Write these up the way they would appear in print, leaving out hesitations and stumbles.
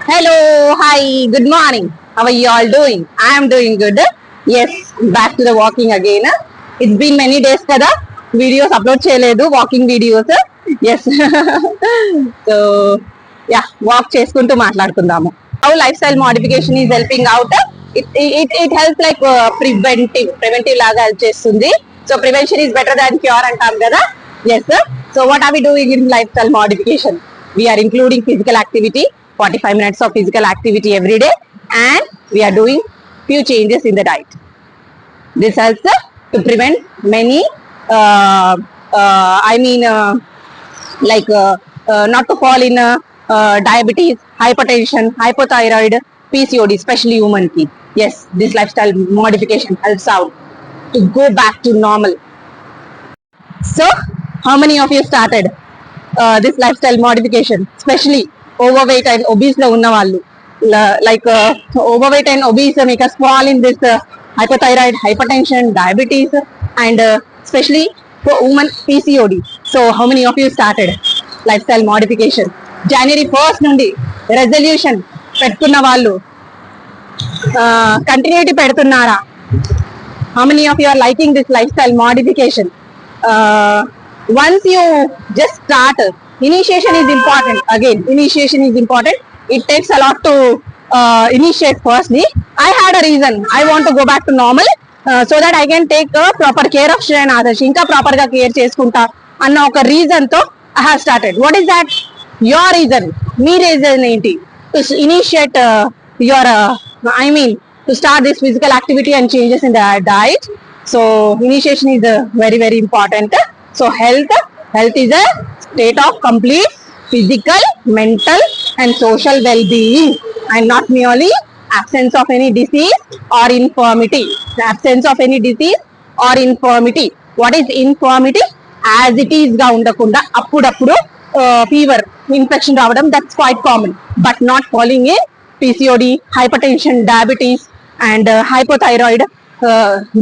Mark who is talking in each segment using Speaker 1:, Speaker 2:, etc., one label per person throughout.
Speaker 1: Hello, hi, good morning. How are you all doing? I am doing good. Yes, back to the walking again. It's been many days kada videos upload చేయలేదు walking videos. Yes. So, yeah, walk చేసుకుంటూ మాట్లాడుకుందాము. How lifestyle modification is helping out? It helps like preventive లాగా help చేస్తుంది. So prevention is better than cure అంటాం కదా. Yes. So what are we doing in lifestyle modification? We are including physical activity, 45 minutes of physical activity every day, and we are doing few changes in the diet. This helps to prevent many not to fall in diabetes, hypertension, hypothyroid, PCOD, especially women ki. Yes, this lifestyle modification helps out to go back to normal. So how many of you started this lifestyle modification, especially overweight and obese lo unna vallu, overweight and obese make us fall in this hypothyroid, hypertension, diabetes, and especially for women PCOD. So how many of you started lifestyle modification? January 1st nundi resolution pettukunna vallu continuity pedutunnara? How many of you are liking this lifestyle modification? Once you just start, initiation is important. Again, initiation is important. It takes a lot to initiate firstly. I had a reason. I want to go back to normal so that I can take proper care of Shreya and Adarsh. Inka proper ga care cheskunta anna oka reason tho I have started. What is that? Your reason. Me reason enti to initiate your to start this physical activity and changes in the diet. So initiation is very important. So health is a state of complete physical, mental and social well-being, and not merely absence of any disease or infirmity. The absence of any disease or infirmity. What is infirmity? As it is ga undakunda appudu fever, infection raavadam, that's quite common, but not falling in PCOD, hypertension, diabetes and hypothyroid.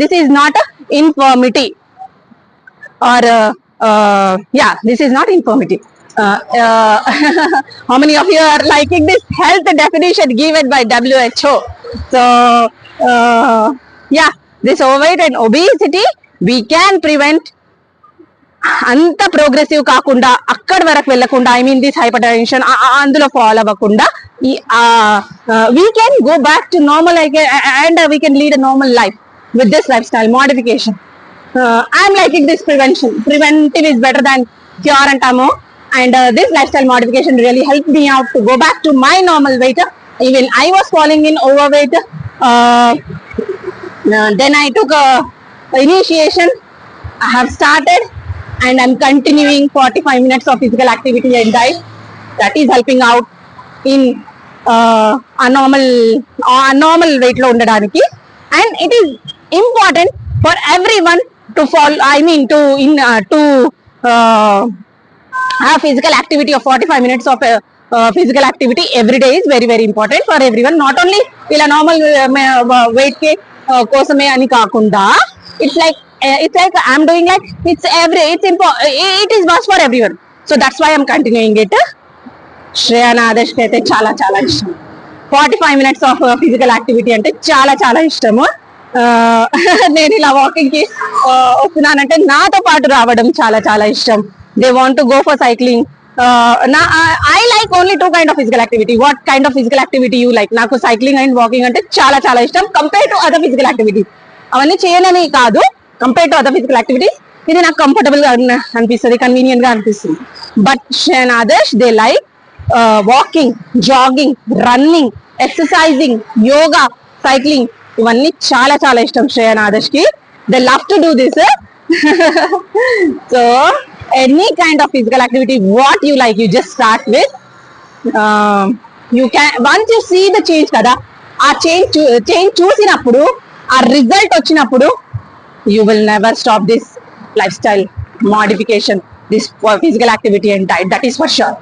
Speaker 1: This is not infirmity, or this is not infirmity. How many of you are liking this health definition given by WHO? So this overweight and obesity we can prevent. అంత progressive కాకుండా అక్కడి వరకు వెళ్ళకుండా, I mean this hypertension అందులో follow అవ్వకుండా we can go back to normal and we can lead a normal life with this lifestyle modification. I'm liking this prevention. Preventive is better than cure antamo, and this lifestyle modification really helped me out to go back to my normal weight. Even I was falling in overweight. Then I took initiation. I have started and I'm continuing 45 minutes of physical activity and diet. That is helping out in a normal weight lo undadaniki, and it is important for everyone to follow, to have physical activity of 45 minutes of physical activity every day is very important for everyone. Not only ila normal weight ke kosame ani kaakunda, it's like I'm doing like it is must for everyone. So that's why I'm continuing it. Shreya and Adarsh ki aithe chala ishtam. 45 minutes of physical activity ante chala ishtamu. నేను ఇలా walking కి వస్తున్నానంటే నాతో పాటు రావడం చాలా ఇష్టం. They want to go for cycling. I like only 2 kind of physical activity. What kind of physical activity you like? నాకు cycling and walking అంటే చాలా ఇష్టం compare to other physical activities. అవన్నీ చేయనని కాదు, compare to other physical activities ఇది నాకు comfortable గా అనిపిస్తుంది, కన్వీనియంట్ గా అనిపిస్తుంది. But Shreya and Adarsh, they like walking, jogging, running, exercising, yoga, cycling, ఇవన్నీ చాలా ఇష్టం Shreya and Adarsh ki. They love to do this. So any kind of physical activity what you like, you just start with. You can, once you see the change kada, ఆ change చూసినప్పుడు, ఆ result వచ్చినప్పుడు, you will never stop this lifestyle modification, this physical activity and diet, that is for sure.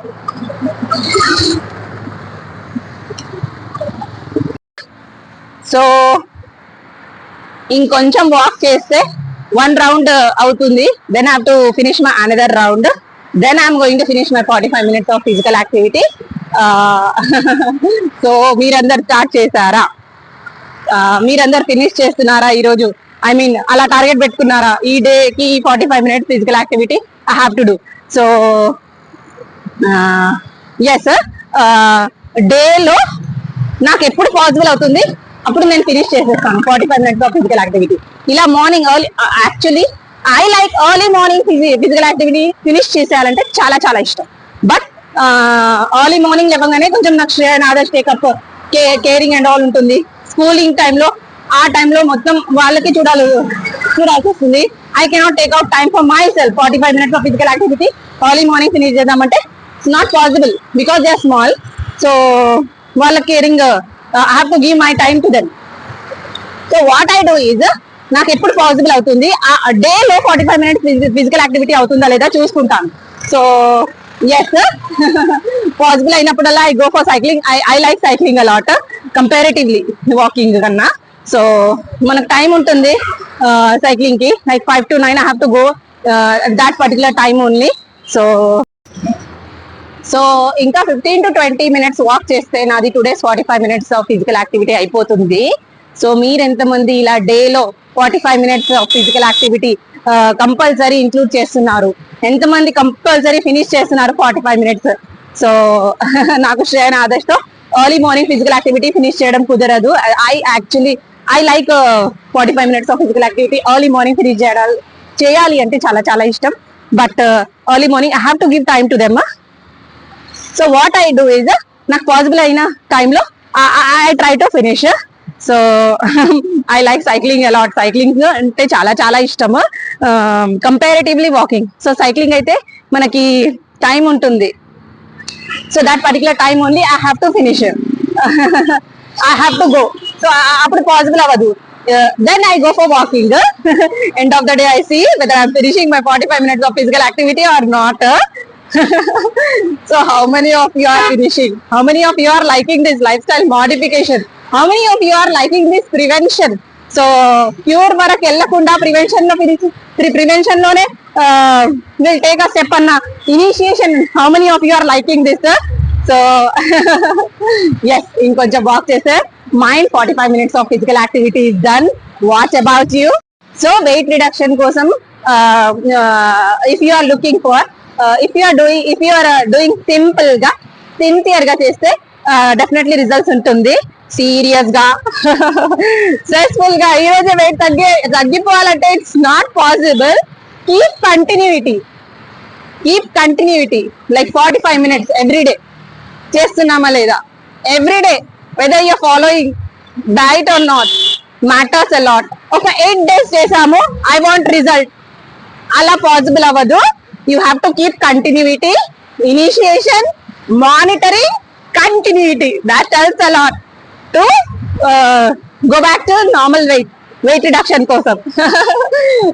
Speaker 1: So ఇంకొంచెం walk చేస్తే 1 round అవుతుంది. Then have to finish my another round. Then I'm going to finish my 45 minutes of physical activity. So మీరందరు start చేశారా? మీరందరు finish చేస్తున్నారా ఈరోజు? I mean అలా target పెట్టుకున్నారా? ఈ డేకి 45 minutes physical activity I have to do. So yes, డేలో నాకు ఎప్పుడు పాసిబుల్ అవుతుంది అప్పుడు నేను ఫినిష్ చేసేస్తాను 45 minutes ఆఫ్ ఫిజికల్ యాక్టివిటీ. ఇలా morning early, actually I like early morning physical activity finish చేసేయాలంటే చాలా చాలా ఇష్టం. బట్ ఎర్లీ మార్నింగ్ లేవగానే కొంచెం నాకు Shreyan Adarsh take up, caring and all ఉంటుంది. స్కూలింగ్ టైంలో ఆ టైంలో మొత్తం వాళ్ళకి చూడాల్సి వస్తుంది. I cannot take out time for myself 45 minutes of physical activity early morning finish చేద్దామంటే it's not possible because they are small. So వాళ్ళ caring I have to give my time to them. So what I do is, నాకు ఎప్పుడు possible అవుతుంది ఆ డేలో 45 minutes physical activity అవుతుందా లేదా చూసుకుంటాను. సో ఎస్, పాసిబుల్ అయినప్పుడల్లా I go for cycling. I like cycling a lot comparatively walking కన్నా. సో మనకు టైం ఉంటుంది సైక్లింగ్ కి, like 5 to 9 I have to go that particular time only. So ఇంకా 15 to 20 minutes వాక్ చేస్తే నాది today's 45 minutes of physical activity అయిపోతుంది. So మీరు ఎంతమంది ఇలా డేలో 45 minutes of physical activity compulsory include చేస్తున్నారు? ఎంతమంది కంపల్సరీ ఫినిష్ చేస్తున్నారు 45 minutes? సో నాకు శ్రేయన్ ఆదర్శ్ తో early morning physical activity finish చేయడం కుదరదు. I like 45 minutes of physical activity early morning finish చేయాలి అంటే చాలా చాలా ఇష్టం. But early morning I have to give time to them. So what I do is, నాకు పాసిబుల్ అయిన టైంలో I try to finish. So I like cycling a lot. Cycling అంటే చాలా చాలా ఇష్టము కంపారిటివ్లీ వాకింగ్. సో సైక్లింగ్ అయితే మనకి టైం ఉంటుంది. So that particular time only I have to finish, I have to go. So అప్పుడు పాసిబుల్ అవ్వదు. Then I go for walking. End of the day I see whether I'm finishing my 45 minutes of physical activity or not. So how many of you are finishing? How many of you are liking this lifestyle modification? How many of you are liking this prevention? So cure వరకు వెళ్ళకుండా prevention లో prevention లోనే will take a step అన్న initiation. How many of you are liking this? So yes, ఇంకొంచెం walk చేస్తే mind 45 minutes of physical activity is done. What about you? So weight reduction కోసం if you are looking for, if you are doing simple గా sincere గా చేస్తే definitely results ఉంటుంది. Serious గా stressful గా ఈ రోజు వెయిట్ తగ్గిపోవాలంటే it's not possible. Keep continuity like 45 minutes everyday చేస్తున్నామా లేదా? Everyday whether you're following diet or not matters a lot. ఒక 8 days చేసాము, I want result, అలా పాసిబుల్ అవ్వదు. You have to keep continuity, initiation, monitoring, continuity. That helps a lot to go back to normal weight reduction కోసం.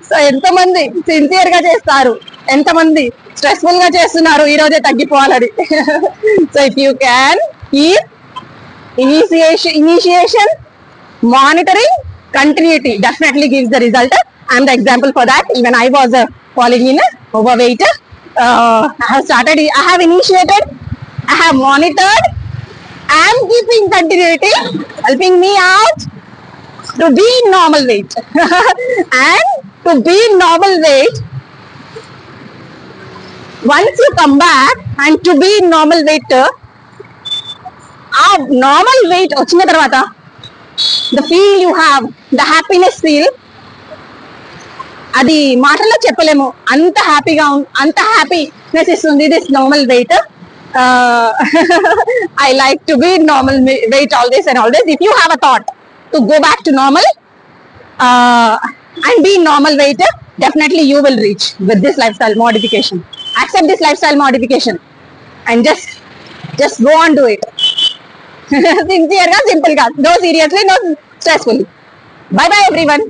Speaker 1: So ఎంతమంది sincere గా చేస్తారు, ఎంతమంది stressful గా చేస్తున్నారు ఈ రోజే తగ్గిపోవాలని? So if you can keep initiation, monitoring, continuity definitely gives the result. I am the example for that. Even I was falling in overweight. I have initiated, I have monitored, I am keeping continuity, helping me out to be in normal weight. And to be in normal weight, once you come back and to be in normal weight, ఆ normal weight వచ్చిన తర్వాత the feel you have, the happiness feel, అది మాటల్లో చెప్పలేము. అంత హ్యాపీగా అంత happiness ఇస్తుంది this normal weight. I like to be normal weight always and always. If you have a thought to go back to normal and be normal weight, definitely you will reach with this lifestyle modification. Accept this lifestyle modification and just go on do it. Sincere ga, simple ga, no seriously, no stressfully. Bye bye everyone.